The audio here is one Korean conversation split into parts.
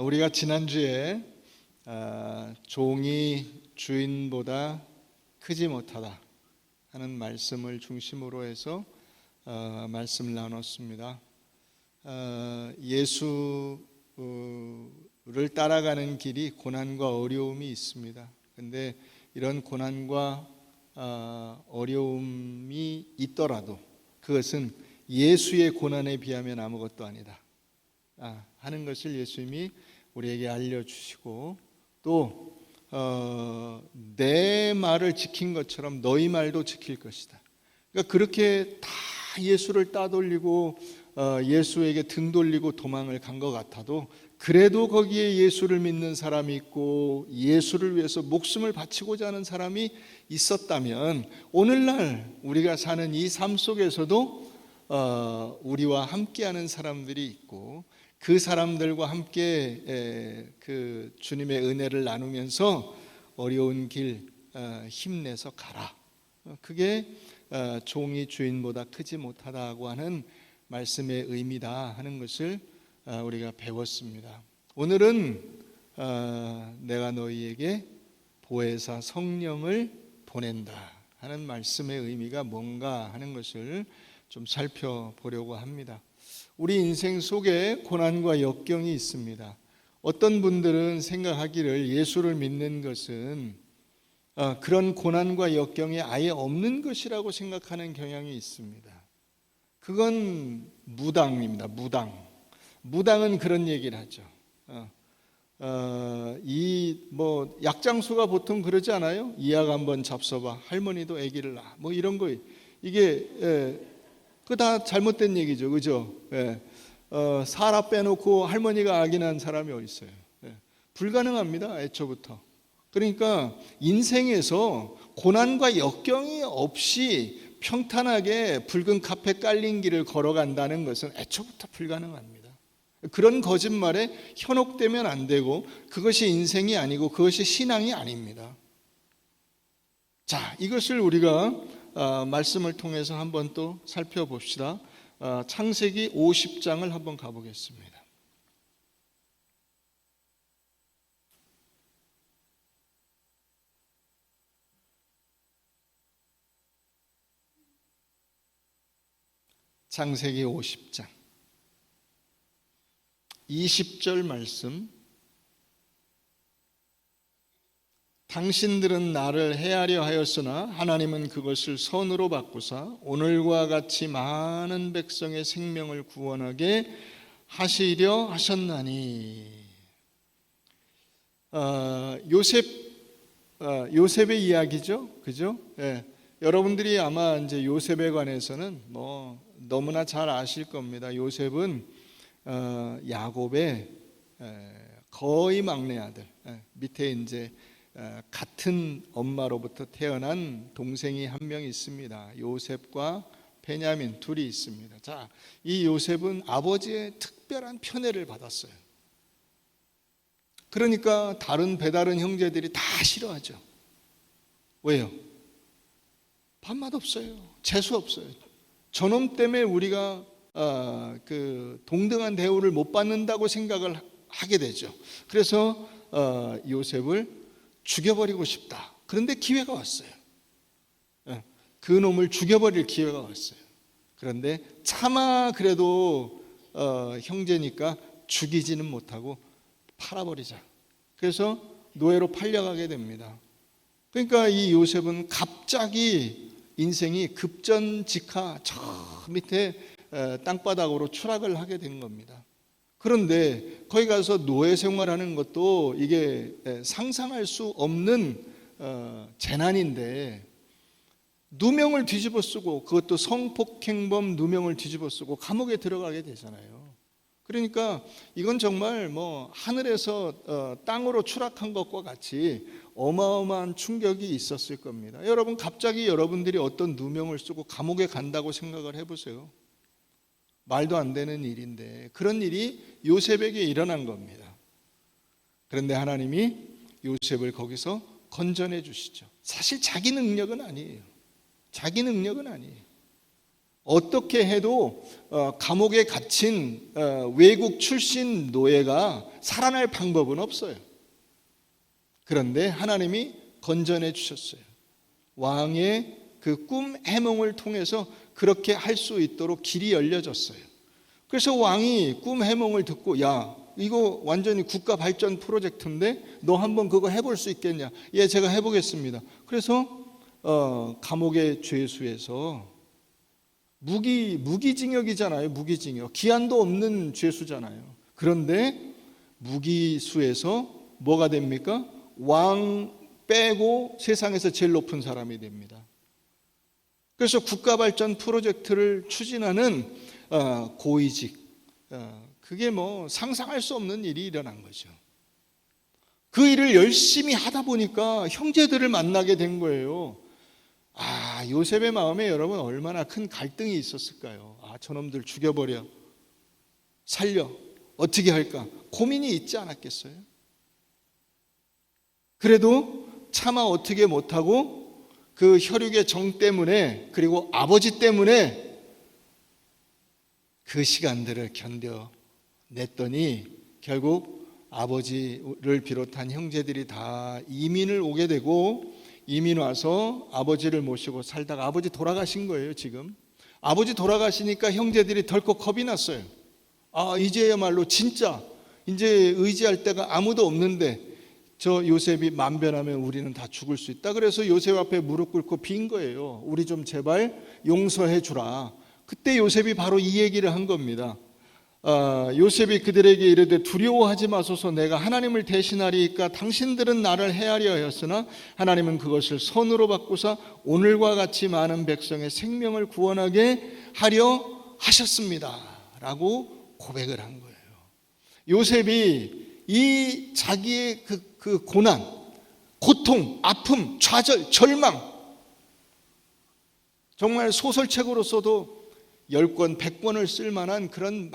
우리가 지난주에 종이 주인보다 크지 못하다 하는 말씀을 중심으로 해서 말씀을 나눴습니다. 예수를 따라가는 길이 고난과 어려움이 있습니다. 그런데 이런 고난과 어려움이 있더라도 그것은 예수의 고난에 비하면 아무것도 아니다 하는 것을 예수님이 우리에게 알려주시고, 또 내 말을 지킨 것처럼 너희 말도 지킬 것이다. 그러니까 그렇게 다 예수를 따돌리고 예수에게 등 돌리고 도망을 간 것 같아도, 그래도 거기에 예수를 믿는 사람이 있고 예수를 위해서 목숨을 바치고자 하는 사람이 있었다면, 오늘날 우리가 사는 이 삶 속에서도 우리와 함께하는 사람들이 있고, 그 사람들과 함께 그 주님의 은혜를 나누면서 어려운 길 힘내서 가라. 그게 종이 주인보다 크지 못하다고 하는 말씀의 의미다 하는 것을 우리가 배웠습니다. 오늘은 내가 너희에게 보혜사 성령을 보낸다 하는 말씀의 의미가 뭔가 하는 것을 좀 살펴보려고 합니다. 우리 인생 속에 고난과 역경이 있습니다. 어떤 분들은 생각하기를 예수를 믿는 것은 그런 고난과 역경이 아예 없는 것이라고 생각하는 경향이 있습니다. 그건 무당입니다. 무당은 그런 얘기를 하죠. 약장수가 보통 그러지 않아요? 이 약 한번 잡숴봐, 할머니도 아기를 낳아, 뭐 이런 거. 이게 그 다 잘못된 얘기죠, 그죠? 사라 빼놓고 할머니가 아기 낳은 사람이 어디 있어요? 불가능합니다, 애초부터. 그러니까 인생에서 고난과 역경이 없이 평탄하게 붉은 카펫 깔린 길을 걸어간다는 것은 애초부터 불가능합니다. 그런 거짓말에 현혹되면 안 되고, 그것이 인생이 아니고 그것이 신앙이 아닙니다. 자, 이것을 우리가 말씀을 통해서 한번 또 살펴봅시다. 창세기 50장을 한번 가보겠습니다. 창세기 50장 20절 말씀. 당신들은 나를 해하려 하였으나 하나님은 그것을 선으로 바꾸사 오늘과 같이 많은 백성의 생명을 구원하게 하시려 하셨나니. 요셉의 이야기죠, 그죠? 여러분들이 아마 이제 요셉에 관해서는 너무나 잘 아실 겁니다. 요셉은 야곱의 거의 막내 아들, 밑에 이제 같은 엄마로부터 태어난 동생이 한 명 있습니다. 요셉과 베냐민 둘이 있습니다. 자, 이 요셉은 아버지의 특별한 편애를 받았어요. 그러니까 배다른 형제들이 다 싫어하죠. 왜요? 밥맛 없어요. 재수 없어요. 저놈 때문에 우리가 그 동등한 대우를 못 받는다고 생각을 하게 되죠. 그래서 요셉을 죽여버리고 싶다. 그런데 기회가 왔어요. 그 놈을 죽여버릴 기회가 왔어요. 그런데 차마 그래도 형제니까 죽이지는 못하고 팔아버리자. 그래서 노예로 팔려가게 됩니다. 그러니까 이 요셉은 갑자기 인생이 급전직하 저 밑에 땅바닥으로 추락을 하게 된 겁니다. 그런데 거기 가서 노예 생활하는 것도 이게 상상할 수 없는 재난인데, 누명을 뒤집어 쓰고, 그것도 성폭행범 누명을 뒤집어 쓰고 감옥에 들어가게 되잖아요. 그러니까 이건 정말 하늘에서 땅으로 추락한 것과 같이 어마어마한 충격이 있었을 겁니다. 여러분, 갑자기 여러분들이 어떤 누명을 쓰고 감옥에 간다고 생각을 해보세요. 말도 안 되는 일인데 그런 일이 요셉에게 일어난 겁니다. 그런데 하나님이 요셉을 거기서 건져내 주시죠. 사실 자기 능력은 아니에요. 어떻게 해도 감옥에 갇힌 외국 출신 노예가 살아날 방법은 없어요. 그런데 하나님이 건져내 주셨어요. 왕의 그 꿈 해몽을 통해서 그렇게 할 수 있도록 길이 열려졌어요. 그래서 왕이 꿈 해몽을 듣고, 야, 이거 완전히 국가 발전 프로젝트인데 너 한번 그거 해볼 수 있겠냐? 예, 제가 해보겠습니다. 그래서 감옥의 죄수에서 무기징역이잖아요. 무기징역. 기한도 없는 죄수잖아요. 그런데 무기수에서 뭐가 됩니까? 왕 빼고 세상에서 제일 높은 사람이 됩니다. 그래서 국가발전 프로젝트를 추진하는 고위직, 그게 뭐 상상할 수 없는 일이 일어난 거죠. 그 일을 열심히 하다 보니까 형제들을 만나게 된 거예요. 요셉의 마음에 여러분 얼마나 큰 갈등이 있었을까요? 저놈들 죽여버려, 살려, 어떻게 할까? 고민이 있지 않았겠어요? 그래도 차마 어떻게 못하고 그 혈육의 정 때문에, 그리고 아버지 때문에 그 시간들을 견뎌냈더니 결국 아버지를 비롯한 형제들이 다 이민을 오게 되고, 이민 와서 아버지를 모시고 살다가 아버지 돌아가신 거예요. 지금 아버지 돌아가시니까 형제들이 덜컥 겁이 났어요. 이제야말로 진짜 이제 의지할 데가 아무도 없는데 저 요셉이 만변하면 우리는 다 죽을 수 있다. 그래서 요셉 앞에 무릎 꿇고 빈 거예요. 우리 좀 제발 용서해 주라. 그때 요셉이 바로 이 얘기를 한 겁니다. 요셉이 그들에게 이르되 두려워하지 마소서, 내가 하나님을 대신하리이까. 당신들은 나를 해하려 하였으나 하나님은 그것을 선으로 바꾸사 오늘과 같이 많은 백성의 생명을 구원하게 하려 하셨습니다 라고 고백을 한 거예요. 요셉이 이 자기의 그 고난, 고통, 아픔, 좌절, 절망, 정말 소설책으로서도 10권, 100권을 쓸 만한 그런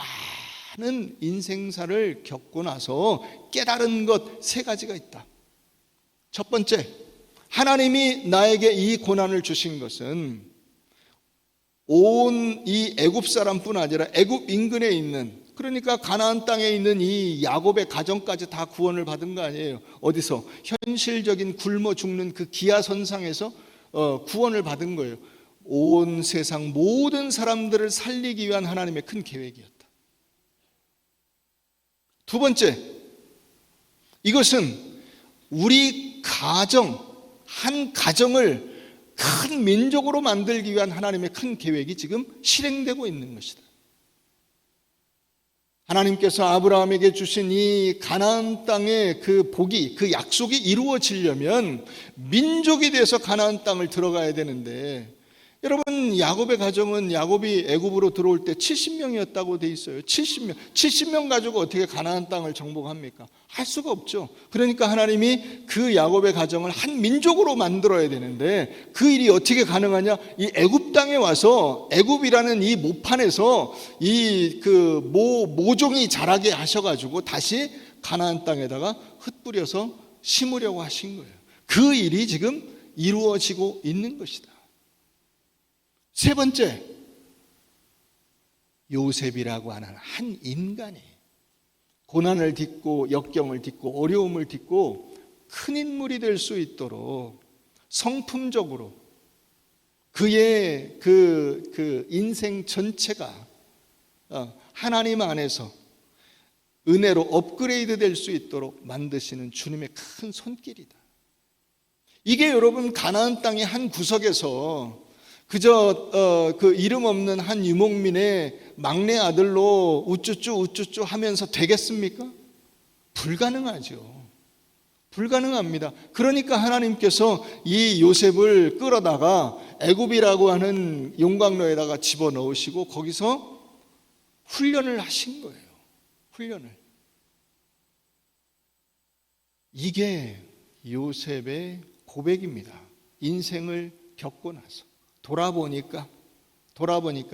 많은 인생사를 겪고 나서 깨달은 것 3가지가 있다. 첫 번째, 하나님이 나에게 이 고난을 주신 것은 온 이 애굽 사람뿐 아니라 애굽 인근에 있는, 그러니까 가나안 땅에 있는 이 야곱의 가정까지 다 구원을 받은 거 아니에요. 어디서? 현실적인 굶어 죽는 그 기아선상에서 구원을 받은 거예요. 온 세상 모든 사람들을 살리기 위한 하나님의 큰 계획이었다. 두 번째, 이것은 우리 가정, 한 가정을 큰 민족으로 만들기 위한 하나님의 큰 계획이 지금 실행되고 있는 것이다. 하나님께서 아브라함에게 주신 이 가나안 땅의 그 복이, 그 약속이 이루어지려면 민족이 돼서 가나안 땅을 들어가야 되는데, 여러분 야곱의 가정은 야곱이 애굽으로 들어올 때 70명이었다고 돼 있어요. 70명 가지고 어떻게 가나안 땅을 정복합니까? 할 수가 없죠. 그러니까 하나님이 그 야곱의 가정을 한 민족으로 만들어야 되는데 그 일이 어떻게 가능하냐? 이 애굽 땅에 와서 애굽이라는 이 모판에서 이 그 모종이 자라게 하셔가지고 다시 가나안 땅에다가 흩뿌려서 심으려고 하신 거예요. 그 일이 지금 이루어지고 있는 것이다. 세 번째, 요셉이라고 하는 한 인간이 고난을 딛고 역경을 딛고 어려움을 딛고 큰 인물이 될 수 있도록 성품적으로 그의 그 인생 전체가 하나님 안에서 은혜로 업그레이드 될 수 있도록 만드시는 주님의 큰 손길이다. 이게 여러분 가나안 땅의 한 구석에서 그저 그 이름 없는 한 유목민의 막내 아들로 우쭈쭈 하면서 되겠습니까? 불가능하죠. 불가능합니다. 그러니까 하나님께서 이 요셉을 끌어다가 애굽이라고 하는 용광로에다가 집어넣으시고 거기서 훈련을 하신 거예요. 훈련을. 이게 요셉의 고백입니다. 인생을 겪고 나서 돌아보니까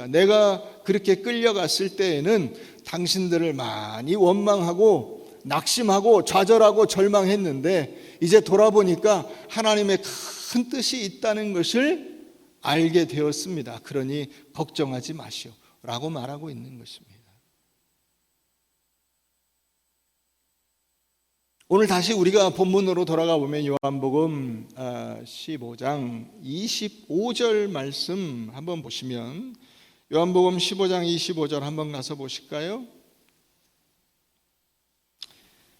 내가 그렇게 끌려갔을 때에는 당신들을 많이 원망하고 낙심하고 좌절하고 절망했는데 이제 돌아보니까 하나님의 큰 뜻이 있다는 것을 알게 되었습니다. 그러니 걱정하지 마시오 라고 말하고 있는 것입니다. 오늘 다시 우리가 본문으로 돌아가 보면 요한복음 15장 25절 말씀 한번 보시면, 요한복음 15장 25절 한번 가서 보실까요?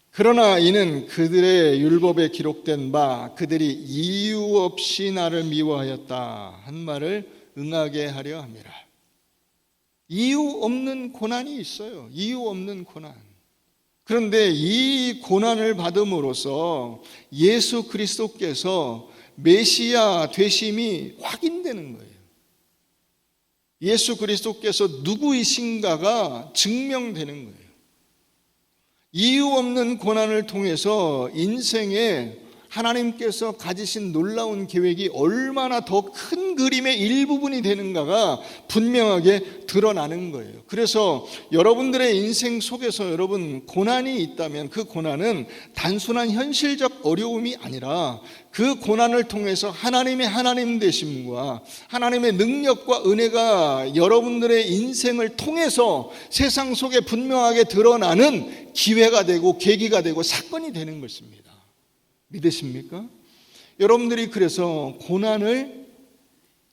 그러나 이는 그들의 율법에 기록된 바 그들이 이유 없이 나를 미워하였다 한 말을 응하게 하려 함이라. 이유 없는 고난이 있어요. 이유 없는 고난. 그런데 이 고난을 받음으로써 예수 그리스도께서 메시아 되심이 확인되는 거예요. 예수 그리스도께서 누구이신가가 증명되는 거예요. 이유 없는 고난을 통해서 인생에 하나님께서 가지신 놀라운 계획이 얼마나 더 큰 그림의 일부분이 되는가가 분명하게 드러나는 거예요. 그래서 여러분들의 인생 속에서 여러분 고난이 있다면 그 고난은 단순한 현실적 어려움이 아니라 그 고난을 통해서 하나님의 하나님 되심과 하나님의 능력과 은혜가 여러분들의 인생을 통해서 세상 속에 분명하게 드러나는 기회가 되고 계기가 되고 사건이 되는 것입니다. 믿으십니까? 여러분들이 그래서 고난을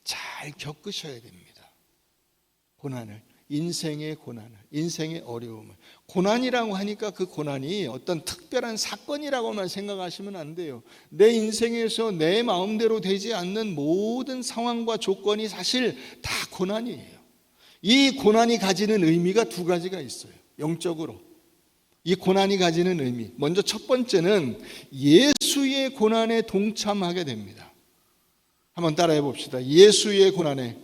잘 겪으셔야 됩니다. 고난을, 인생의 고난을, 인생의 어려움을. 고난이라고 하니까 그 고난이 어떤 특별한 사건이라고만 생각하시면 안 돼요. 내 인생에서 내 마음대로 되지 않는 모든 상황과 조건이 사실 다 고난이에요. 이 고난이 가지는 의미가 두 가지가 있어요. 영적으로. 이 고난이 가지는 의미, 먼저 첫 번째는 예수의 고난에 동참하게 됩니다. 한번 따라해 봅시다. 예수의 고난에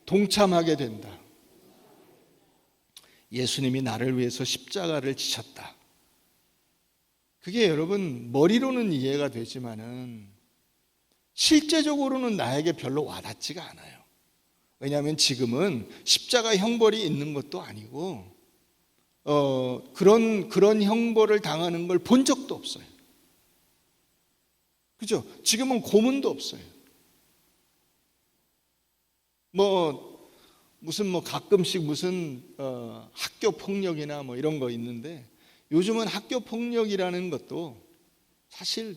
동참하게 된다. 예수님이 나를 위해서 십자가를 지셨다. 그게 여러분 머리로는 이해가 되지만은 실제적으로는 나에게 별로 와닿지가 않아요. 왜냐하면 지금은 십자가 형벌이 있는 것도 아니고 그런 형벌을 당하는 걸 본 적도 없어요. 그죠? 지금은 고문도 없어요. 가끔씩 무슨 학교 폭력이나 이런 거 있는데, 요즘은 학교 폭력이라는 것도 사실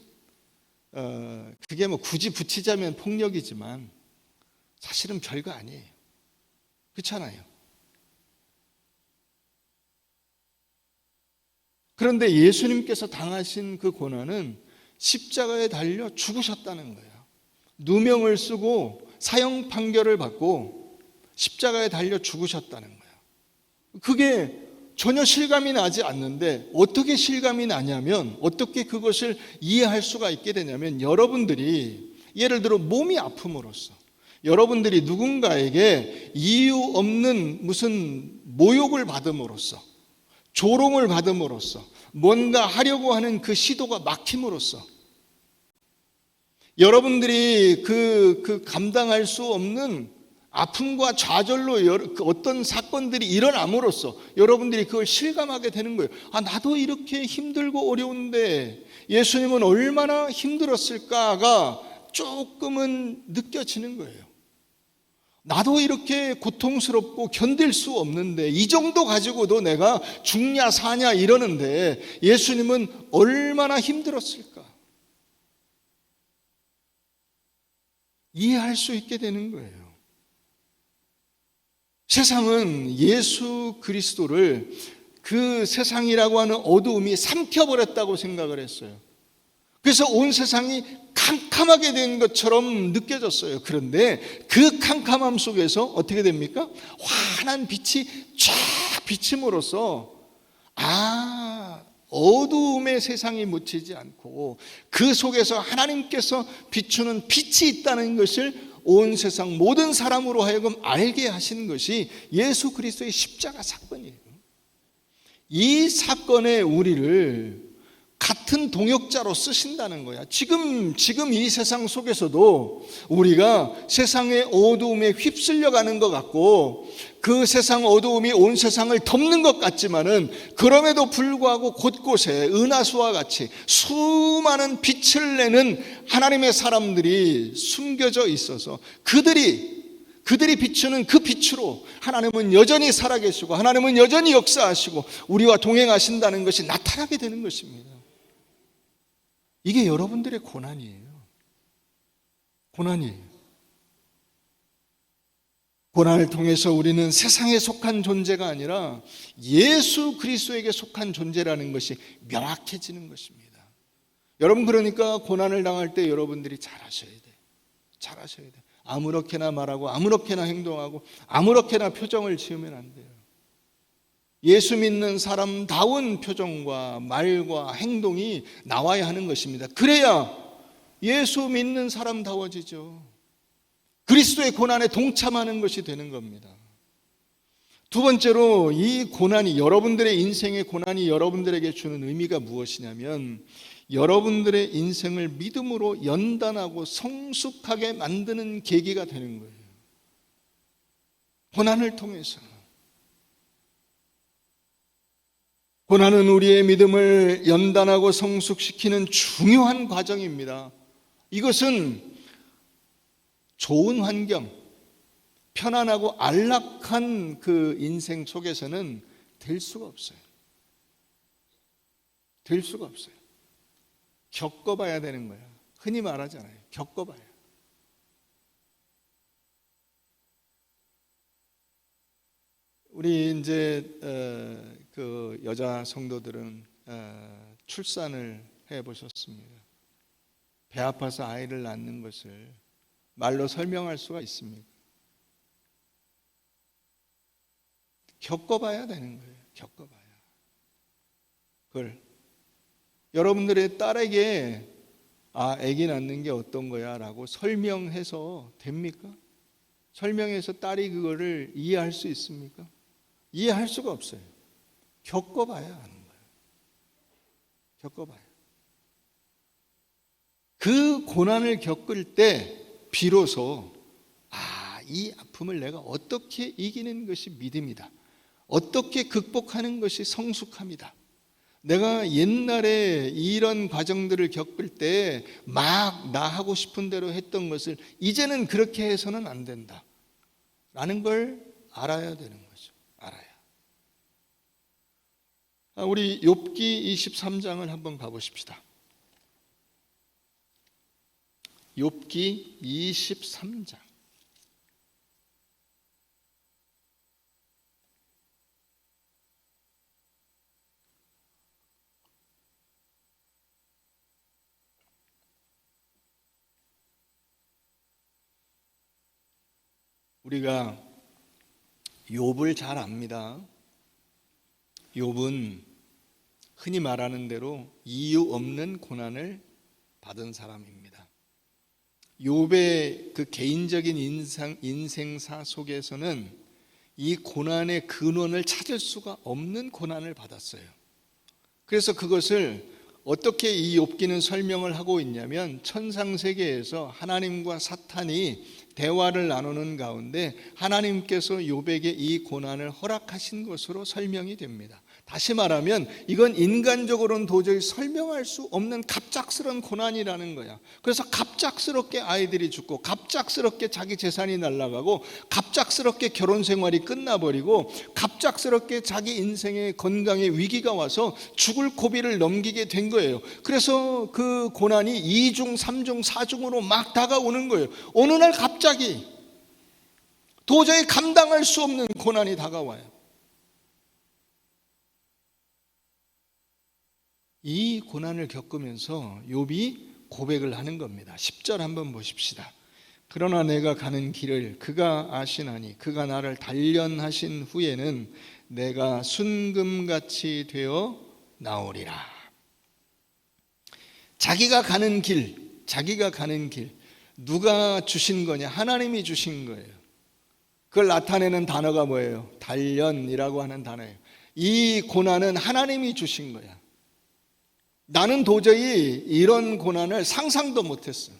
그게 굳이 붙이자면 폭력이지만 사실은 별거 아니에요. 그렇잖아요. 그런데 예수님께서 당하신 그 고난은 십자가에 달려 죽으셨다는 거예요. 누명을 쓰고 사형 판결을 받고 십자가에 달려 죽으셨다는 거예요. 그게 전혀 실감이 나지 않는데, 어떻게 실감이 나냐면, 어떻게 그것을 이해할 수가 있게 되냐면, 여러분들이 예를 들어 몸이 아픔으로써, 여러분들이 누군가에게 이유 없는 무슨 모욕을 받음으로써, 조롱을 받음으로써, 뭔가 하려고 하는 그 시도가 막힘으로써 여러분들이 그 감당할 수 없는 아픔과 좌절로 어떤 사건들이 일어남으로써 여러분들이 그걸 실감하게 되는 거예요. 나도 이렇게 힘들고 어려운데 예수님은 얼마나 힘들었을까가 조금은 느껴지는 거예요. 나도 이렇게 고통스럽고 견딜 수 없는데 이 정도 가지고도 내가 죽냐 사냐 이러는데 예수님은 얼마나 힘들었을까? 이해할 수 있게 되는 거예요. 세상은 예수 그리스도를 그 세상이라고 하는 어두움이 삼켜버렸다고 생각을 했어요. 그래서 온 세상이 캄캄하게 된 것처럼 느껴졌어요. 그런데 그 캄캄함 속에서 어떻게 됩니까? 환한 빛이 쫙 비침으로써 어두움의 세상이 묻히지 않고 그 속에서 하나님께서 비추는 빛이 있다는 것을 온 세상 모든 사람으로 하여금 알게 하신 것이 예수 그리스도의 십자가 사건이에요. 이 사건에 우리를 같은 동역자로 쓰신다는 거야. 지금 이 세상 속에서도 우리가 세상의 어두움에 휩쓸려 가는 것 같고 그 세상 어두움이 온 세상을 덮는 것 같지만은 그럼에도 불구하고 곳곳에 은하수와 같이 수많은 빛을 내는 하나님의 사람들이 숨겨져 있어서 그들이 비추는 그 빛으로 하나님은 여전히 살아계시고 하나님은 여전히 역사하시고 우리와 동행하신다는 것이 나타나게 되는 것입니다. 이게 여러분들의 고난이에요. 고난을 통해서 우리는 세상에 속한 존재가 아니라 예수 그리스도에게 속한 존재라는 것이 명확해지는 것입니다. 여러분, 그러니까 고난을 당할 때 여러분들이 잘하셔야 돼. 아무렇게나 말하고 아무렇게나 행동하고 아무렇게나 표정을 지으면 안 돼요. 예수 믿는 사람다운 표정과 말과 행동이 나와야 하는 것입니다. 그래야 예수 믿는 사람다워지죠. 그리스도의 고난에 동참하는 것이 되는 겁니다. 두 번째로, 이 고난이, 여러분들의 인생의 고난이 여러분들에게 주는 의미가 무엇이냐면 여러분들의 인생을 믿음으로 연단하고 성숙하게 만드는 계기가 되는 거예요. 고난을 통해서. 고난은 우리의 믿음을 연단하고 성숙시키는 중요한 과정입니다. 이것은 좋은 환경, 편안하고 안락한 그 인생 속에서는 될 수가 없어요. 겪어봐야 되는 거야. 흔히 말하잖아요. 겪어봐야. 우리 이제 그 여자 성도들은 출산을 해보셨습니다. 배 아파서 아이를 낳는 것을 말로 설명할 수가 있습니까? 겪어봐야 되는 거예요. 겪어봐야. 그걸 여러분들의 딸에게 아기 낳는 게 어떤 거야 라고 설명해서 됩니까? 설명해서 딸이 그거를 이해할 수 있습니까? 이해할 수가 없어요. 겪어봐야 하는 거예요. 겪어봐야. 그 고난을 겪을 때 비로소 이 아픔을 내가 어떻게 이기는 것이 믿음이다. 어떻게 극복하는 것이 성숙함이다. 내가 옛날에 이런 과정들을 겪을 때 막 나 하고 싶은 대로 했던 것을 이제는 그렇게 해서는 안 된다 라는 걸 알아야 되는 거죠. 알아야. 우리 욥기 23장을 한번 가보십시다. 욥기 23장. 우리가 욥을 잘 압니다. 욥은 흔히 말하는 대로 이유 없는 고난을 받은 사람입니다. 욥의 그 개인적인 인생사 속에서는 이 고난의 근원을 찾을 수가 없는 고난을 받았어요. 그래서 그것을 어떻게 이 욥기는 설명을 하고 있냐면 천상세계에서 하나님과 사탄이 대화를 나누는 가운데 하나님께서 욥에게 이 고난을 허락하신 것으로 설명이 됩니다. 다시 말하면 이건 인간적으로는 도저히 설명할 수 없는 갑작스러운 고난이라는 거야. 그래서 갑작스럽게 아이들이 죽고 갑작스럽게 자기 재산이 날아가고 갑작스럽게 결혼 생활이 끝나버리고 갑작스럽게 자기 인생의 건강에 위기가 와서 죽을 고비를 넘기게 된 거예요. 그래서 그 고난이 2중, 3중, 4중으로 막 다가오는 거예요. 어느 날 갑자기 도저히 감당할 수 없는 고난이 다가와요. 이 고난을 겪으면서 욥이 고백을 하는 겁니다. 10절 한번 보십시다. 그러나 내가 가는 길을 그가 아시나니 그가 나를 단련하신 후에는 내가 순금같이 되어 나오리라. 자기가 가는 길 누가 주신 거냐? 하나님이 주신 거예요. 그걸 나타내는 단어가 뭐예요? 단련이라고 하는 단어예요. 이 고난은 하나님이 주신 거야. 나는 도저히 이런 고난을 상상도 못했어.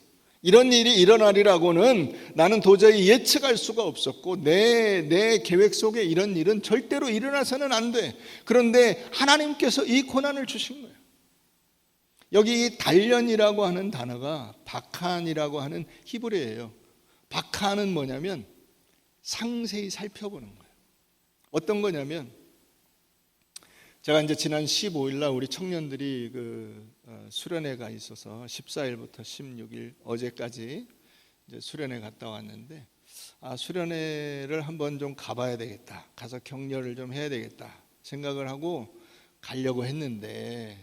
이런 일이 일어나리라고는 나는 도저히 예측할 수가 없었고 내 계획 속에 이런 일은 절대로 일어나서는 안 돼. 그런데 하나님께서 이 고난을 주신 거예요. 여기 이 단련이라고 하는 단어가 바칸이라고 하는 히브리어예요. 바칸은 뭐냐면 상세히 살펴보는 거예요. 어떤 거냐면 제가 이제 지난 15일 날 우리 청년들이 수련회 가 있어서 14일부터 16일 어제까지 이제 수련회 갔다 왔는데 수련회를 한번 좀 가봐야 되겠다. 가서 격려를 좀 해야 되겠다 생각을 하고 가려고 했는데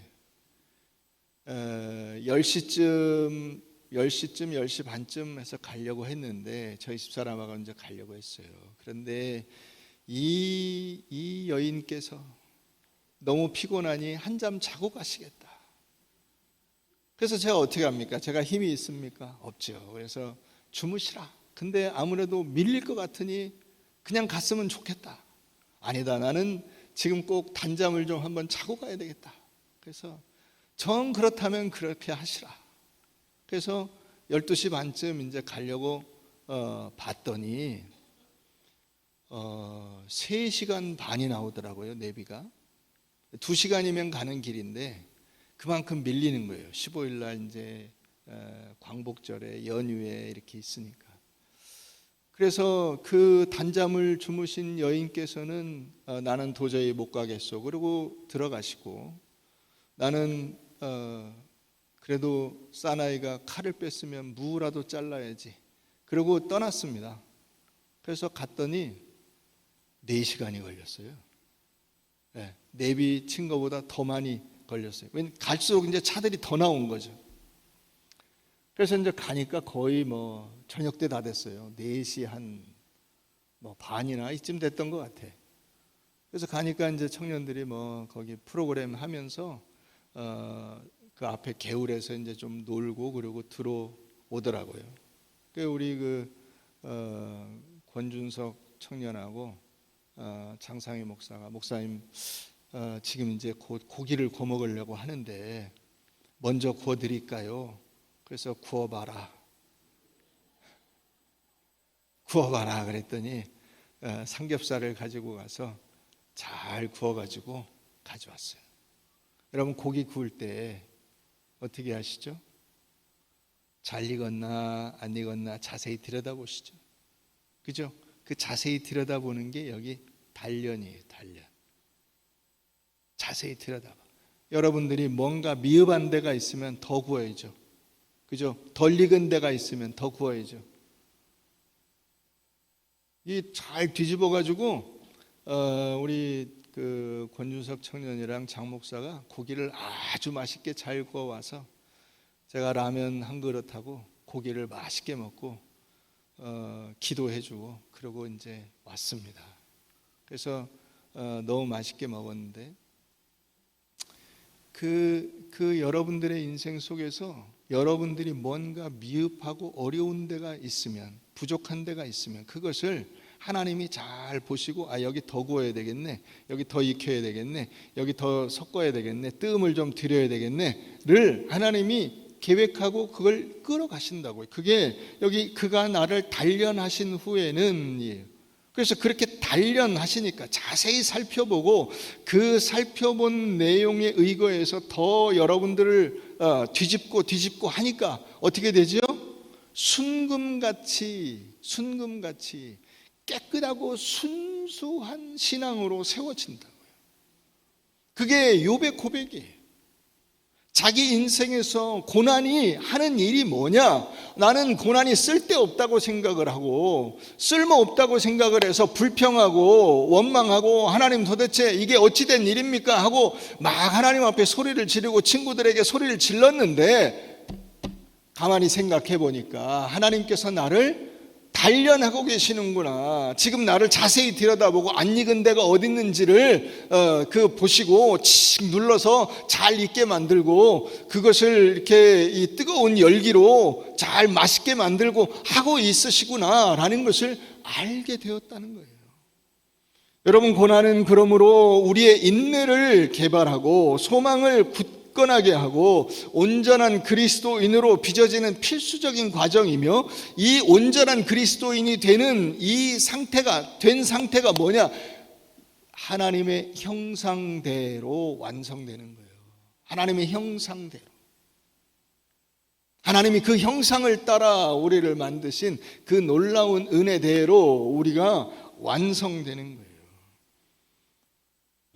10시쯤 10시 반쯤 해서 가려고 했는데 저희 집사람하고 이제 가려고 했어요. 그런데 이 여인께서 너무 피곤하니 한잠 자고 가시겠다. 그래서 제가 어떻게 합니까? 제가 힘이 있습니까? 없죠. 그래서 주무시라. 근데 아무래도 밀릴 것 같으니 그냥 갔으면 좋겠다. 아니다. 나는 지금 꼭 단잠을 좀 한번 자고 가야 되겠다. 그래서 정 그렇다면 그렇게 하시라. 그래서 12시 반쯤 이제 가려고 봤더니 3시간 반이 나오더라고요. 내비가 2시간이면 가는 길인데 그만큼 밀리는 거예요. 15일 날 이제 광복절에 연휴에 이렇게 있으니까. 그래서 그 단잠을 주무신 여인께서는 나는 도저히 못 가겠소. 그러고 들어가시고 나는 그래도 사나이가 칼을 뺐으면 무라도 잘라야지. 그러고 떠났습니다. 그래서 갔더니 4시간이 걸렸어요. 네, 내비 친 것보다 더 많이 걸렸어요. 왜냐면 갈수록 이제 차들이 더 나온 거죠. 그래서 이제 가니까 거의 저녁 때 다 됐어요. 4시 한 반이나 이쯤 됐던 것 같아. 그래서 가니까 이제 청년들이 거기 프로그램 하면서 그 앞에 개울에서 이제 좀 놀고 그러고 들어오더라고요. 그 우리 권준석 청년하고 장상희 목사님 지금 이제 곧 고기를 구워 먹으려고 하는데 먼저 구워 드릴까요? 그래서 구워봐라 그랬더니 삼겹살을 가지고 가서 잘 구워가지고 가져왔어요. 여러분 고기 구울 때 어떻게 하시죠? 잘 익었나 안 익었나 자세히 들여다보시죠. 그죠? 그 자세히 들여다보는 게 여기 단련이에요. 단련. 자세히 들여다봐. 여러분들이 뭔가 미흡한 데가 있으면 더 구워야죠. 그죠? 덜 익은 데가 있으면 더 구워야죠. 이 잘 뒤집어 가지고 우리 권준석 청년이랑 장 목사가 고기를 아주 맛있게 잘 구워와서 제가 라면 한 그릇하고 고기를 맛있게 먹고 기도해주고 그러고 이제 왔습니다. 그래서 너무 맛있게 먹었는데 여러분들의 인생 속에서 여러분들이 뭔가 미흡하고 어려운 데가 있으면 부족한 데가 있으면 그것을 하나님이 잘 보시고 여기 더 구워야 되겠네, 여기 더 익혀야 되겠네, 여기 더 섞어야 되겠네, 뜸을 좀 들여야 되겠네를 하나님이 계획하고 그걸 끌어가신다고요. 그게 여기 그가 나를 단련하신 후에는 그래서 그렇게 단련하시니까 자세히 살펴보고 그 살펴본 내용에 의거해서 더 여러분들을 뒤집고 하니까 어떻게 되죠? 순금같이 깨끗하고 순수한 신앙으로 세워진다고요. 그게 욥의 고백이에요. 자기 인생에서 고난이 하는 일이 뭐냐? 나는 고난이 쓸데없다고 생각을 하고 쓸모없다고 생각을 해서 불평하고 원망하고 하나님 도대체 이게 어찌된 일입니까? 하고 막 하나님 앞에 소리를 지르고 친구들에게 소리를 질렀는데 가만히 생각해 보니까 하나님께서 나를 단련하고 계시는구나. 지금 나를 자세히 들여다보고 안 익은 데가 어디 있는지를 보시고 칙 눌러서 잘 익게 만들고 그것을 이렇게 이 뜨거운 열기로 잘 맛있게 만들고 하고 있으시구나라는 것을 알게 되었다는 거예요. 여러분 고난은 그러므로 우리의 인내를 개발하고 소망을 굳건히 굳건하게 하고 온전한 그리스도인으로 빚어지는 필수적인 과정이며, 이 온전한 그리스도인이 되는 된 상태가 뭐냐? 하나님의 형상대로 완성되는 거예요. 하나님의 형상대로. 하나님이 그 형상을 따라 우리를 만드신 그 놀라운 은혜대로 우리가 완성되는 거예요.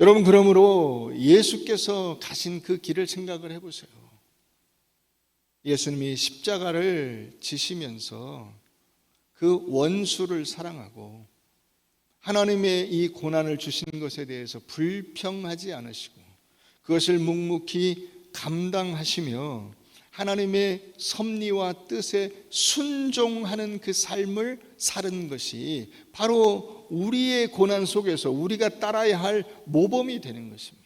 여러분, 그러므로 예수께서 가신 그 길을 생각을 해보세요. 예수님이 십자가를 지시면서 그 원수를 사랑하고 하나님의 이 고난을 주신 것에 대해서 불평하지 않으시고 그것을 묵묵히 감당하시며 하나님의 섭리와 뜻에 순종하는 그 삶을 사는 것이 바로 우리의 고난 속에서 우리가 따라야 할 모범이 되는 것입니다.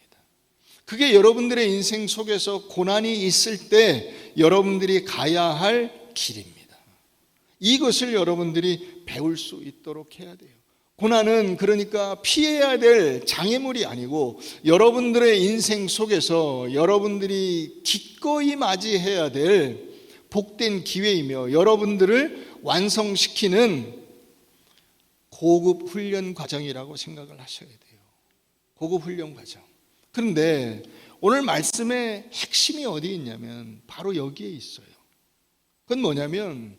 그게 여러분들의 인생 속에서 고난이 있을 때 여러분들이 가야 할 길입니다. 이것을 여러분들이 배울 수 있도록 해야 돼요. 고난은 그러니까 피해야 될 장애물이 아니고 여러분들의 인생 속에서 여러분들이 기꺼이 맞이해야 될 복된 기회이며 여러분들을 완성시키는 고급 훈련 과정이라고 생각을 하셔야 돼요. 고급 훈련 과정. 그런데 오늘 말씀의 핵심이 어디 있냐면 바로 여기에 있어요. 그건 뭐냐면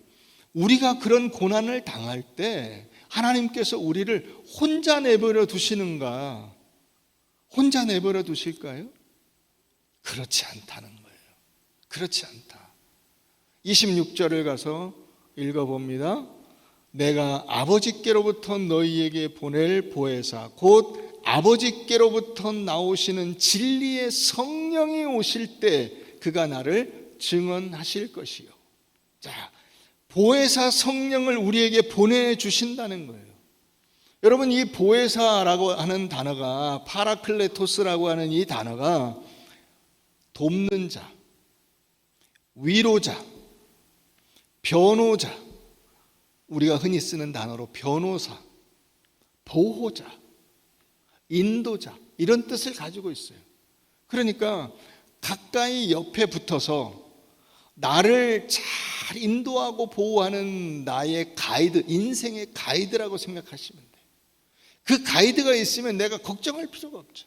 우리가 그런 고난을 당할 때 하나님께서 우리를 혼자 내버려 두시는가? 혼자 내버려 두실까요? 그렇지 않다는 거예요. 그렇지 않다. 26절을 가서 읽어봅니다. 내가 아버지께로부터 너희에게 보낼 보혜사 곧 아버지께로부터 나오시는 진리의 성령이 오실 때 그가 나를 증언하실 것이요. 자, 보혜사 성령을 우리에게 보내주신다는 거예요. 여러분, 이 보혜사라고 하는 단어가 파라클레토스라고 하는 이 단어가 돕는 자, 위로자, 변호자, 우리가 흔히 쓰는 단어로 변호사, 보호자, 인도자 이런 뜻을 가지고 있어요. 그러니까 가까이 옆에 붙어서 나를 잘 인도하고 보호하는 나의 가이드, 인생의 가이드라고 생각하시면 돼요. 그 가이드가 있으면 내가 걱정할 필요가 없죠.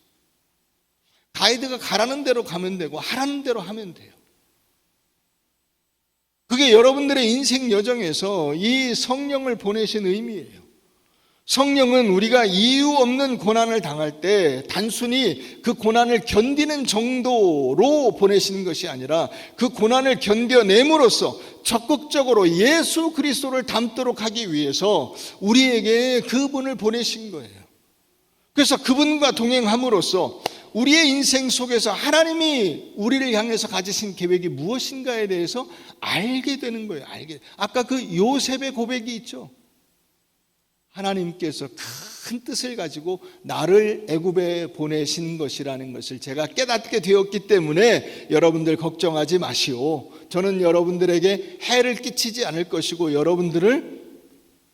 가이드가 가라는 대로 가면 되고 하라는 대로 하면 돼요. 그게 여러분들의 인생 여정에서 이 성령을 보내신 의미예요. 성령은 우리가 이유 없는 고난을 당할 때 단순히 그 고난을 견디는 정도로 보내시는 것이 아니라 그 고난을 견뎌냄으로써 적극적으로 예수 그리스도를 닮도록 하기 위해서 우리에게 그분을 보내신 거예요. 그래서 그분과 동행함으로써 우리의 인생 속에서 하나님이 우리를 향해서 가지신 계획이 무엇인가에 대해서 알게 되는 거예요. 아까 그 요셉의 고백이 있죠. 하나님께서 큰 뜻을 가지고 나를 애굽에 보내신 것이라는 것을 제가 깨닫게 되었기 때문에 여러분들 걱정하지 마시오. 저는 여러분들에게 해를 끼치지 않을 것이고 여러분들을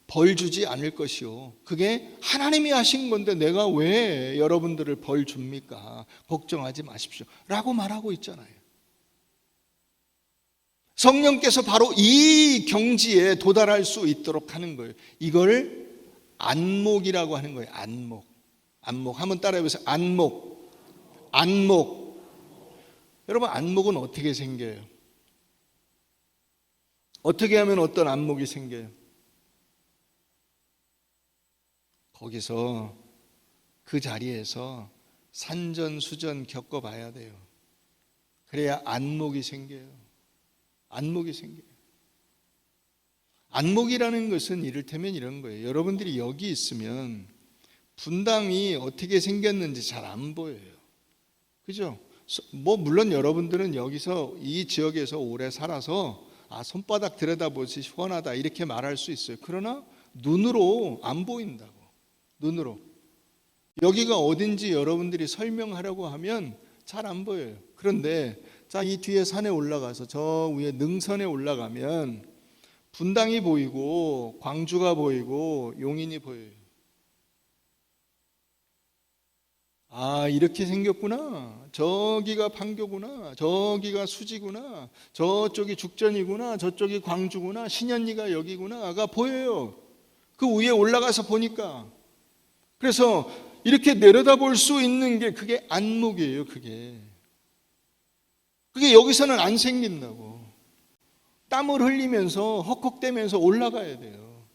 벌 주지 않을 것이오. 그게 하나님이 하신 건데 내가 왜 여러분들을 벌 줍니까? 걱정하지 마십시오. 라고 말하고 있잖아요. 성령께서 바로 이 경지에 도달할 수 있도록 하는 거예요. 이걸 안목이라고 하는 거예요. 안목. 안목. 한번 따라해 보세요. 안목. 안목. 여러분, 안목은 어떻게 생겨요? 어떻게 하면 어떤 안목이 생겨요? 거기서 그 자리에서 산전수전 겪어봐야 돼요. 그래야 안목이 생겨요. 안목이 생겨요. 안목이라는 것은 이를테면 이런 거예요. 여러분들이 여기 있으면 분당이 어떻게 생겼는지 잘 안 보여요. 그죠? 물론 여러분들은 여기서 이 지역에서 오래 살아서 손바닥 들여다보지 시원하다 이렇게 말할 수 있어요. 그러나 눈으로 안 보인다고. 눈으로. 여기가 어딘지 여러분들이 설명하려고 하면 잘 안 보여요. 그런데 자, 이 뒤에 산에 올라가서 저 위에 능선에 올라가면 분당이 보이고 광주가 보이고 용인이 보여요. 이렇게 생겼구나. 저기가 판교구나. 저기가 수지구나. 저쪽이 죽전이구나. 저쪽이 광주구나. 신현리가 여기구나가 보여요. 그 위에 올라가서 보니까. 그래서 이렇게 내려다볼 수 있는 게 그게 안목이에요. 그게 여기서는 안 생긴다고. 땀을 흘리면서 헉헉대면서 올라가야 돼요.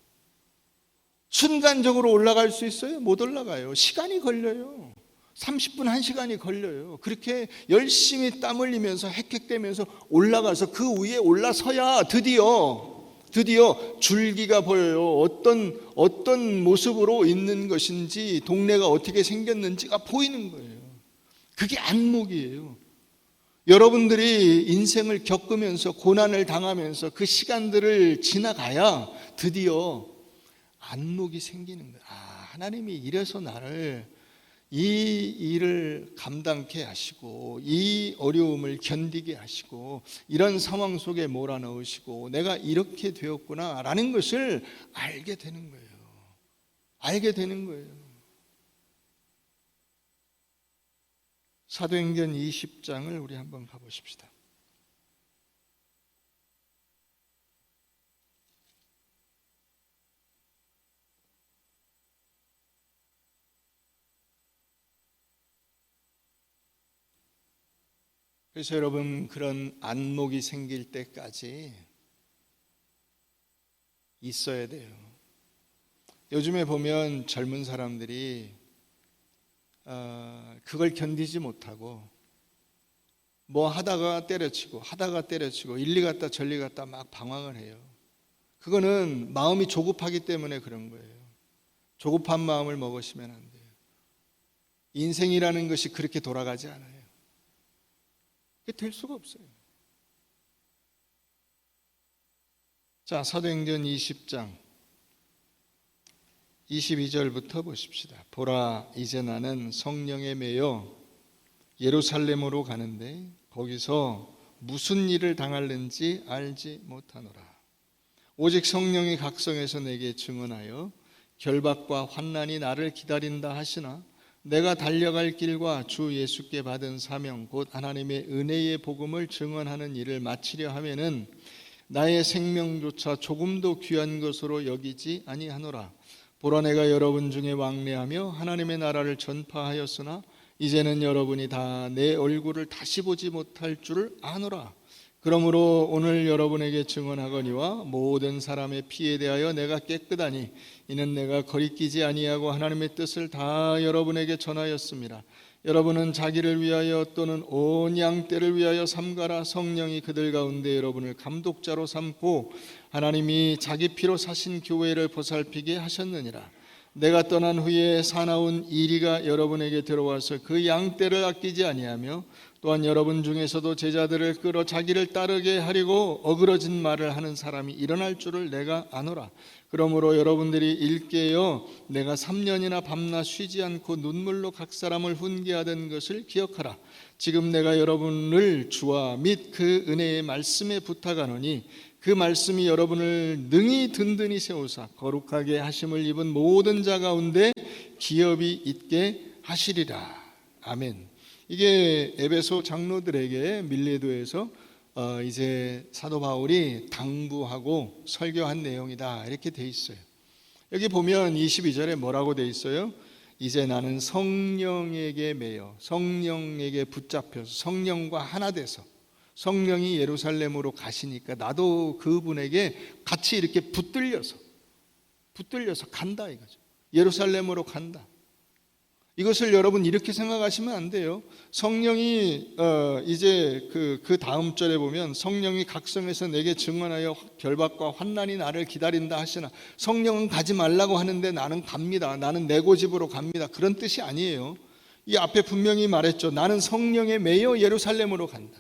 순간적으로 올라갈 수 있어요? 못 올라가요. 시간이 걸려요. 30분, 1시간이 걸려요. 그렇게 열심히 땀 흘리면서 헥헥대면서 올라가서 그 위에 올라서야 드디어 줄기가 보여요. 어떤 모습으로 있는 것인지, 동네가 어떻게 생겼는지가 보이는 거예요. 그게 안목이에요. 여러분들이 인생을 겪으면서 고난을 당하면서 그 시간들을 지나가야 드디어 안목이 생기는 거예요. 하나님이 이래서 나를 이 일을 감당케 하시고 이 어려움을 견디게 하시고 이런 상황 속에 몰아넣으시고 내가 이렇게 되었구나 라는 것을 알게 되는 거예요. 알게 되는 거예요. 사도행전 20장을 우리 한번 가보십시다. 그래서 여러분, 그런 안목이 생길 때까지 있어야 돼요. 요즘에 보면 젊은 사람들이 그걸 견디지 못하고 뭐 하다가 때려치고 일리 갔다 저리 갔다 막 방황을 해요. 그거는 마음이 조급하기 때문에 그런 거예요. 조급한 마음을 먹으시면 안 돼요. 인생이라는 것이 그렇게 돌아가지 않아요. 그게 될 수가 없어요. 자, 사도행전 20장 22절부터 보십시다. 보라, 이제 나는 성령에 매여 예루살렘으로 가는데 거기서 무슨 일을 당할는지 알지 못하노라. 오직 성령이 각성해서 내게 증언하여 결박과 환난이 나를 기다린다 하시나 내가 달려갈 길과 주 예수께 받은 사명 곧 하나님의 은혜의 복음을 증언하는 일을 마치려 하면은 나의 생명조차 조금도 귀한 것으로 여기지 아니하노라. 보라, 내가 여러분 중에 왕래하며 하나님의 나라를 전파하였으나 이제는 여러분이 다 내 얼굴을 다시 보지 못할 줄을 아노라. 그러므로 오늘 여러분에게 증언하거니와 모든 사람의 피에 대하여 내가 깨끗하니 이는 내가 거리끼지 아니하고 하나님의 뜻을 다 여러분에게 전하였습니다. 여러분은 자기를 위하여 또는 온 양떼를 위하여 삼가라. 성령이 그들 가운데 여러분을 감독자로 삼고 하나님이 자기 피로 사신 교회를 보살피게 하셨느니라. 내가 떠난 후에 사나운 이리가 여러분에게 들어와서 그 양떼를 아끼지 아니하며 또한 여러분 중에서도 제자들을 끌어 자기를 따르게 하려고 어그러진 말을 하는 사람이 일어날 줄을 내가 아노라. 그러므로 여러분들이 일깨어 내가 3년이나 밤낮 쉬지 않고 눈물로 각 사람을 훈계하던 것을 기억하라. 지금 내가 여러분을 주와 및 그 은혜의 말씀에 부탁하노니 그 말씀이 여러분을 능히 든든히 세우사 거룩하게 하심을 입은 모든 자 가운데 기업이 있게 하시리라. 아멘. 이게 에베소 장로들에게 밀레도에서 이제 사도 바울이 당부하고 설교한 내용이다 이렇게 돼 있어요. 여기 보면 22절에 뭐라고 돼 있어요? 이제 나는 성령에게 매여 성령에게 붙잡혀서 성령과 하나 돼서 성령이 예루살렘으로 가시니까 나도 그분에게 같이 이렇게 붙들려서 간다 이거죠. 예루살렘으로 간다. 이것을 여러분 이렇게 생각하시면 안 돼요. 성령이 이제 그 다음 절에 보면 성령이 각성해서 내게 증언하여 결박과 환난이 나를 기다린다 하시나 성령은 가지 말라고 하는데 나는 갑니다. 나는 내 고집으로 갑니다. 그런 뜻이 아니에요. 이 앞에 분명히 말했죠. 나는 성령에 매여 예루살렘으로 간다.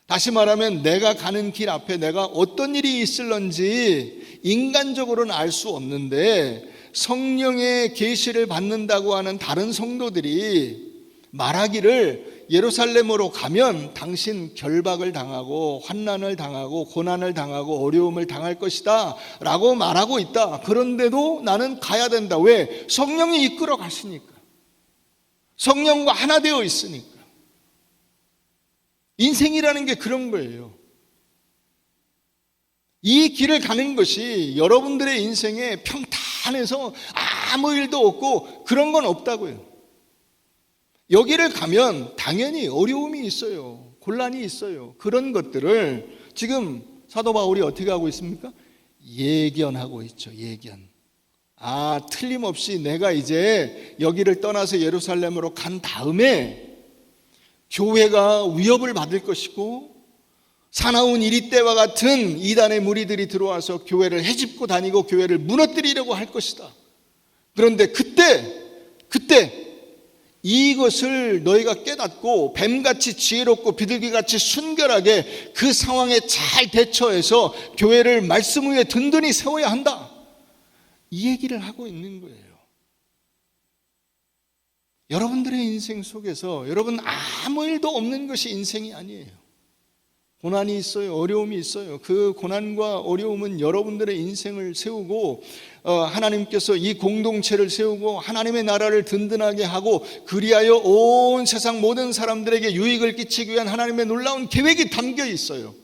다시 말하면 내가 가는 길 앞에 내가 어떤 일이 있을런지 인간적으로는 알 수 없는데 성령의 계시를 받는다고 하는 다른 성도들이 말하기를 예루살렘으로 가면 당신 결박을 당하고 환난을 당하고 고난을 당하고 어려움을 당할 것이다 라고 말하고 있다. 그런데도 나는 가야 된다. 왜? 성령이 이끌어 가시니까. 성령과 하나 되어 있으니까. 인생이라는 게 그런 거예요. 이 길을 가는 것이 여러분들의 인생에 평탄해서 아무 일도 없고 그런 건 없다고요. 여기를 가면 당연히 어려움이 있어요. 곤란이 있어요. 그런 것들을 지금 사도 바울이 어떻게 하고 있습니까? 예견하고 있죠. 예견. 틀림없이 내가 이제 여기를 떠나서 예루살렘으로 간 다음에 교회가 위협을 받을 것이고 사나운 이리 때와 같은 이단의 무리들이 들어와서 교회를 헤집고 다니고 교회를 무너뜨리려고 할 것이다. 그런데 그때 이것을 너희가 깨닫고 뱀같이 지혜롭고 비둘기같이 순결하게 그 상황에 잘 대처해서 교회를 말씀 위에 든든히 세워야 한다. 이 얘기를 하고 있는 거예요. 여러분들의 인생 속에서 여러분 아무 일도 없는 것이 인생이 아니에요. 고난이 있어요. 어려움이 있어요. 그 고난과 어려움은 여러분들의 인생을 세우고 하나님께서 이 공동체를 세우고 하나님의 나라를 든든하게 하고 그리하여 온 세상 모든 사람들에게 유익을 끼치기 위한 하나님의 놀라운 계획이 담겨 있어요.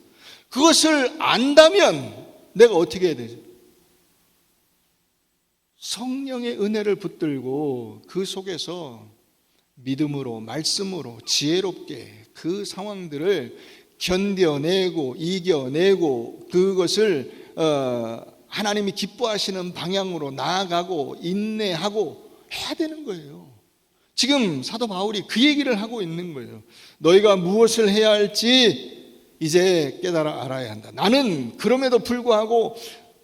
그것을 안다면 내가 어떻게 해야 되죠? 성령의 은혜를 붙들고 그 속에서 믿음으로 말씀으로 지혜롭게 그 상황들을 견뎌내고 이겨내고 그것을 하나님이 기뻐하시는 방향으로 나아가고 인내하고 해야 되는 거예요. 지금 사도 바울이 그 얘기를 하고 있는 거예요. 너희가 무엇을 해야 할지 이제 깨달아 알아야 한다. 나는 그럼에도 불구하고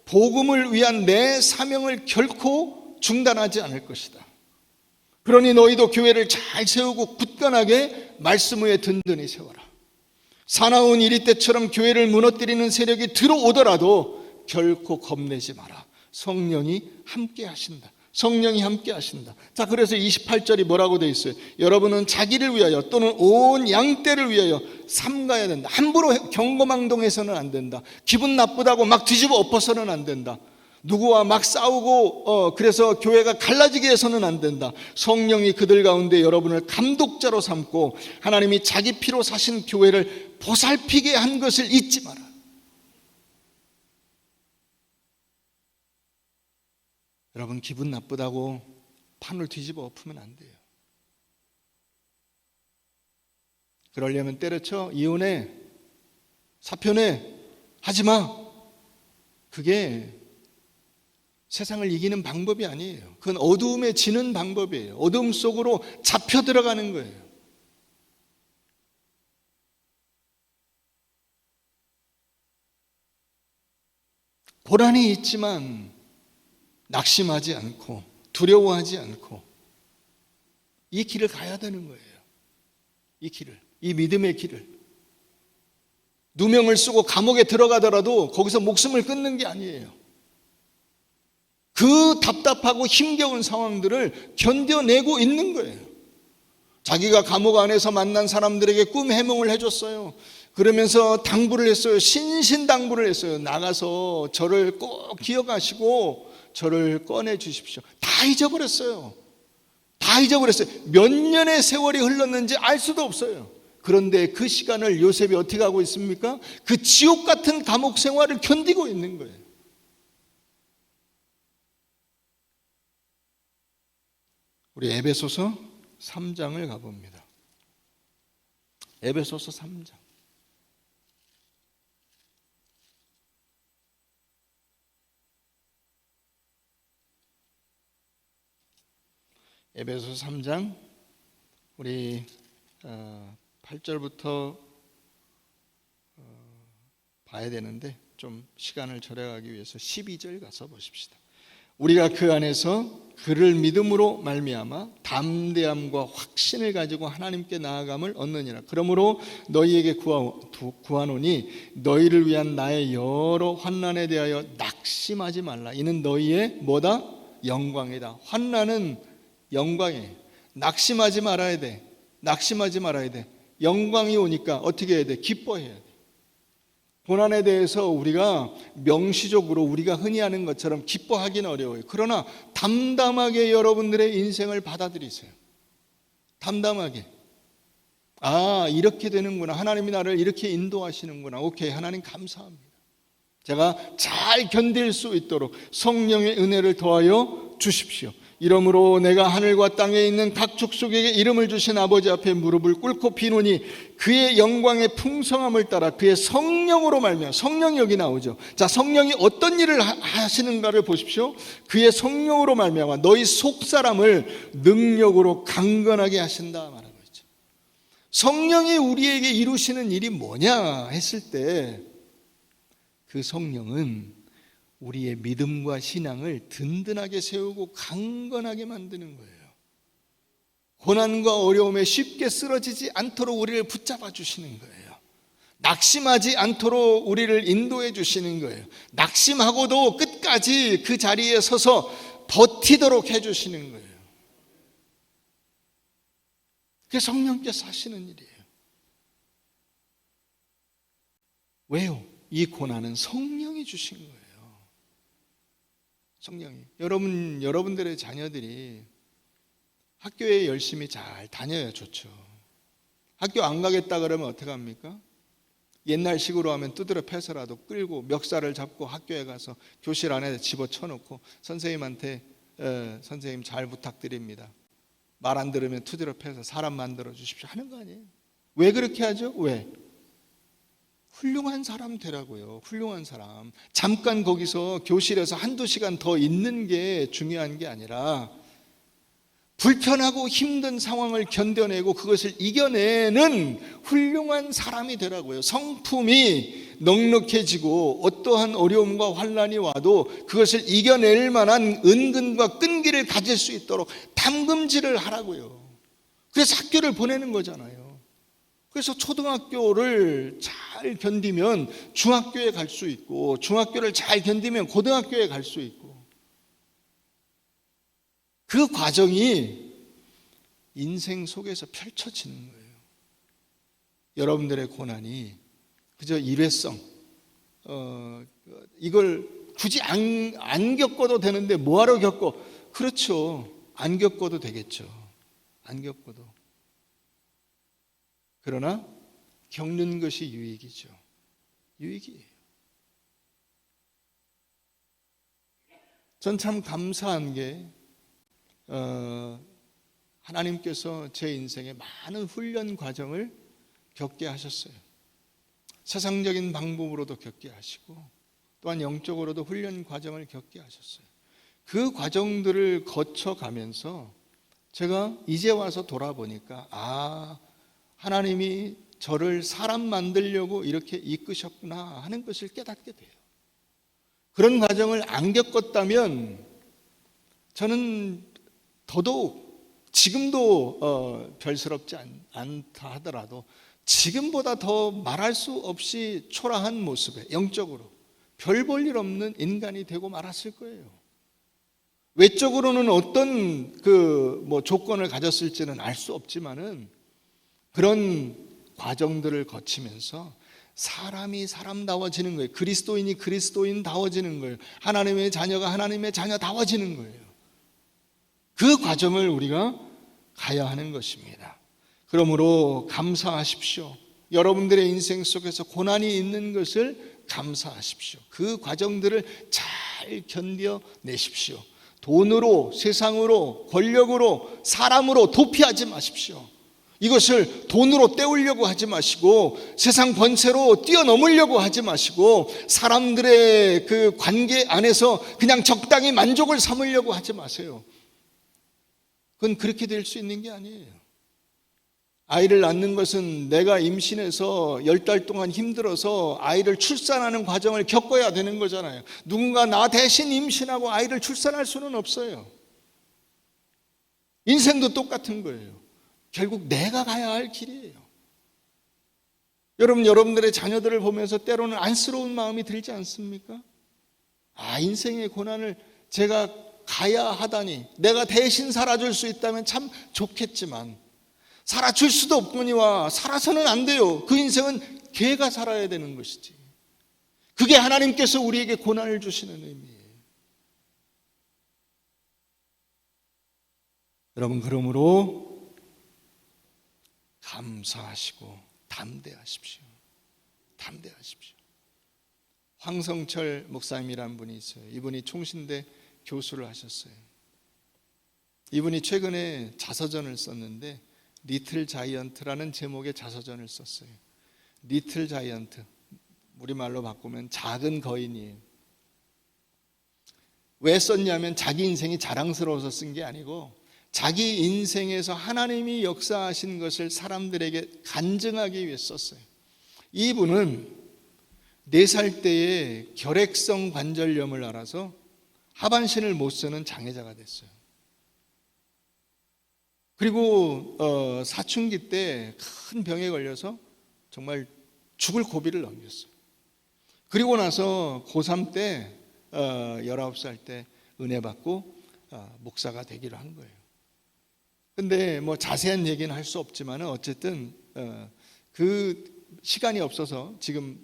복음을 위한 내 사명을 결코 중단하지 않을 것이다. 그러니 너희도 교회를 잘 세우고 굳건하게 말씀 위에 든든히 세워라. 사나운 이리 때처럼 교회를 무너뜨리는 세력이 들어오더라도 결코 겁내지 마라. 성령이 함께 하신다. 성령이 함께 하신다. 자, 그래서 28절이 뭐라고 되어 있어요? 여러분은 자기를 위하여 또는 온 양떼를 위하여 삼가야 된다. 함부로 경거망동해서는 안 된다. 기분 나쁘다고 막 뒤집어 엎어서는 안 된다. 누구와 막 싸우고 그래서 교회가 갈라지게 해서는 안 된다. 성령이 그들 가운데 여러분을 감독자로 삼고 하나님이 자기 피로 사신 교회를 보살피게 한 것을 잊지 마라. 여러분 기분 나쁘다고 판을 뒤집어 엎으면 안 돼요. 그러려면 때려쳐 이혼해 사표내 하지마. 그게 세상을 이기는 방법이 아니에요. 그건 어두움에 지는 방법이에요. 어두움 속으로 잡혀 들어가는 거예요. 고난이 있지만 낙심하지 않고 두려워하지 않고 이 길을 가야 되는 거예요. 이 길을, 이 믿음의 길을. 누명을 쓰고 감옥에 들어가더라도 거기서 목숨을 끊는 게 아니에요. 그 답답하고 힘겨운 상황들을 견뎌내고 있는 거예요. 자기가 감옥 안에서 만난 사람들에게 꿈 해몽을 해줬어요. 그러면서 당부를 했어요. 신신당부를 했어요. 나가서 저를 꼭 기억하시고 저를 꺼내 주십시오. 다 잊어버렸어요. 다 잊어버렸어요. 몇 년의 세월이 흘렀는지 알 수도 없어요. 그런데 그 시간을 요셉이 어떻게 하고 있습니까? 그 지옥 같은 감옥 생활을 견디고 있는 거예요. 우리 에베소서 3장을 가봅니다. 에베소서 3장. 에베소서 3장 우리 8절부터 봐야 되는데 좀 시간을 절약하기 위해서 12절 가서 보십시다. 우리가 그 안에서 그를 믿음으로 말미암아 담대함과 확신을 가지고 하나님께 나아감을 얻느니라. 그러므로 너희에게 구하노니 너희를 위한 나의 여러 환난에 대하여 낙심하지 말라. 이는 너희의 뭐다? 영광이다. 환난은 영광이에요. 낙심하지 말아야 돼. 낙심하지 말아야 돼. 영광이 오니까 어떻게 해야 돼? 기뻐해야 돼. 고난에 대해서 우리가 명시적으로 우리가 흔히 하는 것처럼 기뻐하기는 어려워요. 그러나 담담하게 여러분들의 인생을 받아들이세요. 담담하게. 이렇게 되는구나. 하나님이 나를 이렇게 인도하시는구나. 오케이, 하나님 감사합니다. 제가 잘 견딜 수 있도록 성령의 은혜를 더하여 주십시오. 이러므로 내가 하늘과 땅에 있는 각 족속에게 이름을 주신 아버지 앞에 무릎을 꿇고 비노니 그의 영광의 풍성함을 따라 그의 성령으로 말미암아, 성령이 여기 나오죠. 자, 성령이 어떤 일을 하시는가를 보십시오. 그의 성령으로 말미암아 너희 속사람을 능력으로 강건하게 하신다 말하고 있죠. 성령이 우리에게 이루시는 일이 뭐냐 했을 때 그 성령은 우리의 믿음과 신앙을 든든하게 세우고 강건하게 만드는 거예요. 고난과 어려움에 쉽게 쓰러지지 않도록 우리를 붙잡아 주시는 거예요. 낙심하지 않도록 우리를 인도해 주시는 거예요. 낙심하고도 끝까지 그 자리에 서서 버티도록 해 주시는 거예요. 그게 성령께서 하시는 일이에요. 왜요? 이 고난은 성령이 주신 거예요. 성령이. 여러분들의 자녀들이 학교에 열심히 잘 다녀야 좋죠. 학교 안 가겠다 그러면 어떻게 합니까? 옛날식으로 하면 두드려 패서라도 끌고 멱살을 잡고 학교에 가서 교실 안에 집어쳐놓고 선생님한테 선생님 잘 부탁드립니다. 말 안 들으면 두드려 패서 사람 만들어 주십시오 하는 거 아니에요? 왜 그렇게 하죠? 왜? 훌륭한 사람 되라고요. 훌륭한 사람. 잠깐 거기서 교실에서 한두 시간 더 있는 게 중요한 게 아니라 불편하고 힘든 상황을 견뎌내고 그것을 이겨내는 훌륭한 사람이 되라고요. 성품이 넉넉해지고 어떠한 어려움과 환난이 와도 그것을 이겨낼 만한 은근과 끈기를 가질 수 있도록 담금질을 하라고요. 그래서 학교를 보내는 거잖아요. 그래서 초등학교를 잘 견디면 중학교에 갈 수 있고 중학교를 잘 견디면 고등학교에 갈 수 있고 그 과정이 인생 속에서 펼쳐지는 거예요. 여러분들의 고난이 그저 일회성 이걸 굳이 안 겪어도 되는데 뭐하러 겪어? 그렇죠. 안 겪어도 되겠죠. 안 겪어도. 그러나 겪는 것이 유익이죠. 유익이에요. 전 참 감사한 게 하나님께서 제 인생에 많은 훈련 과정을 겪게 하셨어요. 세상적인 방법으로도 겪게 하시고 또한 영적으로도 훈련 과정을 겪게 하셨어요. 그 과정들을 거쳐가면서 제가 이제 와서 돌아보니까 하나님이 저를 사람 만들려고 이렇게 이끄셨구나 하는 것을 깨닫게 돼요. 그런 과정을 안 겪었다면 저는 더더욱 지금도 별스럽지 않다 하더라도 지금보다 더 말할 수 없이 초라한 모습에 영적으로 별 볼 일 없는 인간이 되고 말았을 거예요. 외적으로는 어떤 조건을 가졌을지는 알 수 없지만은 그런 과정들을 거치면서 사람이 사람다워지는 거예요. 그리스도인이 그리스도인다워지는 거예요. 하나님의 자녀가 하나님의 자녀다워지는 거예요. 그 과정을 우리가 가야 하는 것입니다. 그러므로 감사하십시오. 여러분들의 인생 속에서 고난이 있는 것을 감사하십시오. 그 과정들을 잘 견뎌내십시오. 돈으로, 세상으로, 권력으로, 사람으로 도피하지 마십시오. 이것을 돈으로 때우려고 하지 마시고 세상 권세로 뛰어넘으려고 하지 마시고 사람들의 그 관계 안에서 그냥 적당히 만족을 삼으려고 하지 마세요. 그건 그렇게 될 수 있는 게 아니에요. 아이를 낳는 것은 내가 임신해서 10달 동안 힘들어서 아이를 출산하는 과정을 겪어야 되는 거잖아요. 누군가 나 대신 임신하고 아이를 출산할 수는 없어요. 인생도 똑같은 거예요. 결국 내가 가야 할 길이에요. 여러분들의 자녀들을 보면서 때로는 안쓰러운 마음이 들지 않습니까? 인생의 고난을 제가 가야 하다니, 내가 대신 살아줄 수 있다면 참 좋겠지만 살아줄 수도 없거니와 살아서는 안 돼요. 그 인생은 걔가 살아야 되는 것이지. 그게 하나님께서 우리에게 고난을 주시는 의미예요. 여러분, 그러므로 감사하시고 담대하십시오. 담대하십시오. 황성철 목사님이라는 분이 있어요. 이분이 총신대 교수를 하셨어요. 이분이 최근에 자서전을 썼는데 리틀 자이언트라는 제목의 자서전을 썼어요. 리틀 자이언트, 우리말로 바꾸면 작은 거인이에요. 왜 썼냐면 자기 인생이 자랑스러워서 쓴 게 아니고 자기 인생에서 하나님이 역사하신 것을 사람들에게 간증하기 위해 썼어요. 이분은 4살 때에 결핵성 관절염을 앓아서 하반신을 못 쓰는 장애자가 됐어요. 그리고 사춘기 때 큰 병에 걸려서 정말 죽을 고비를 넘겼어요. 그리고 나서 고3 때 19살 때 은혜 받고 목사가 되기로 한 거예요. 근데 뭐 자세한 얘기는 할 수 없지만 어쨌든 그 시간이 없어서 지금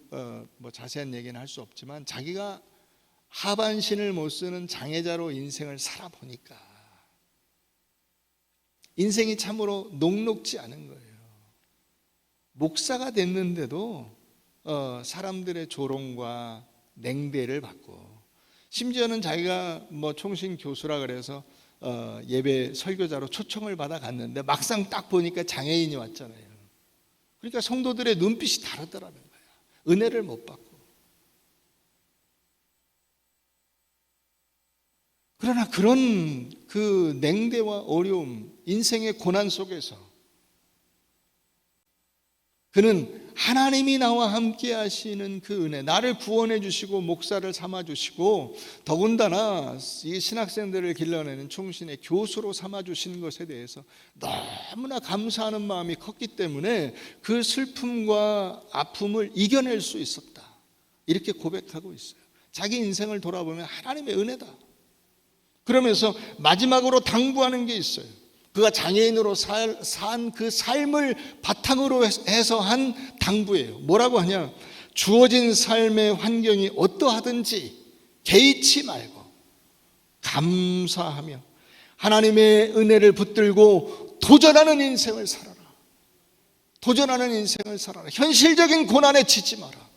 뭐 자세한 얘기는 할 수 없지만 자기가 하반신을 못 쓰는 장애자로 인생을 살아보니까 인생이 참으로 녹록지 않은 거예요. 목사가 됐는데도 사람들의 조롱과 냉대를 받고, 심지어는 자기가 뭐 총신 교수라 그래서 예배 설교자로 초청을 받아 갔는데 막상 딱 보니까 장애인이 왔잖아요. 그러니까 성도들의 눈빛이 다르더라는 거예요. 은혜를 못 받고. 그러나 그런 그 냉대와 어려움, 인생의 고난 속에서 그는 하나님이 나와 함께 하시는 그 은혜, 나를 구원해 주시고 목사를 삼아 주시고 더군다나 이 신학생들을 길러내는 총신의 교수로 삼아 주신 것에 대해서 너무나 감사하는 마음이 컸기 때문에 그 슬픔과 아픔을 이겨낼 수 있었다, 이렇게 고백하고 있어요. 자기 인생을 돌아보면 하나님의 은혜다. 그러면서 마지막으로 당부하는 게 있어요. 그가 장애인으로 산 그 삶을 바탕으로 해서 한 당부예요. 뭐라고 하냐? 주어진 삶의 환경이 어떠하든지 개의치 말고 감사하며 하나님의 은혜를 붙들고 도전하는 인생을 살아라. 도전하는 인생을 살아라. 현실적인 고난에 지지 마라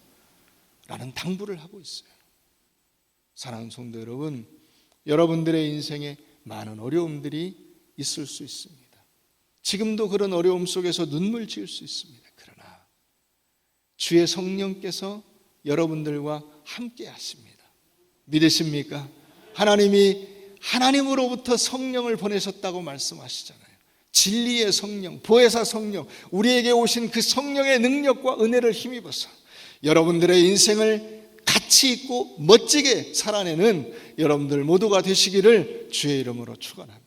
라는 당부를 하고 있어요. 사랑하는 성도 여러분, 여러분들의 인생에 많은 어려움들이 있을 수 있습니다. 지금도 그런 어려움 속에서 눈물 지을 수 있습니다. 그러나 주의 성령께서 여러분들과 함께 하십니다. 믿으십니까? 하나님이 하나님으로부터 성령을 보내셨다고 말씀하시잖아요. 진리의 성령, 보혜사 성령, 우리에게 오신 그 성령의 능력과 은혜를 힘입어서 여러분들의 인생을 가치 있고 멋지게 살아내는 여러분들 모두가 되시기를 주의 이름으로 축원합니다.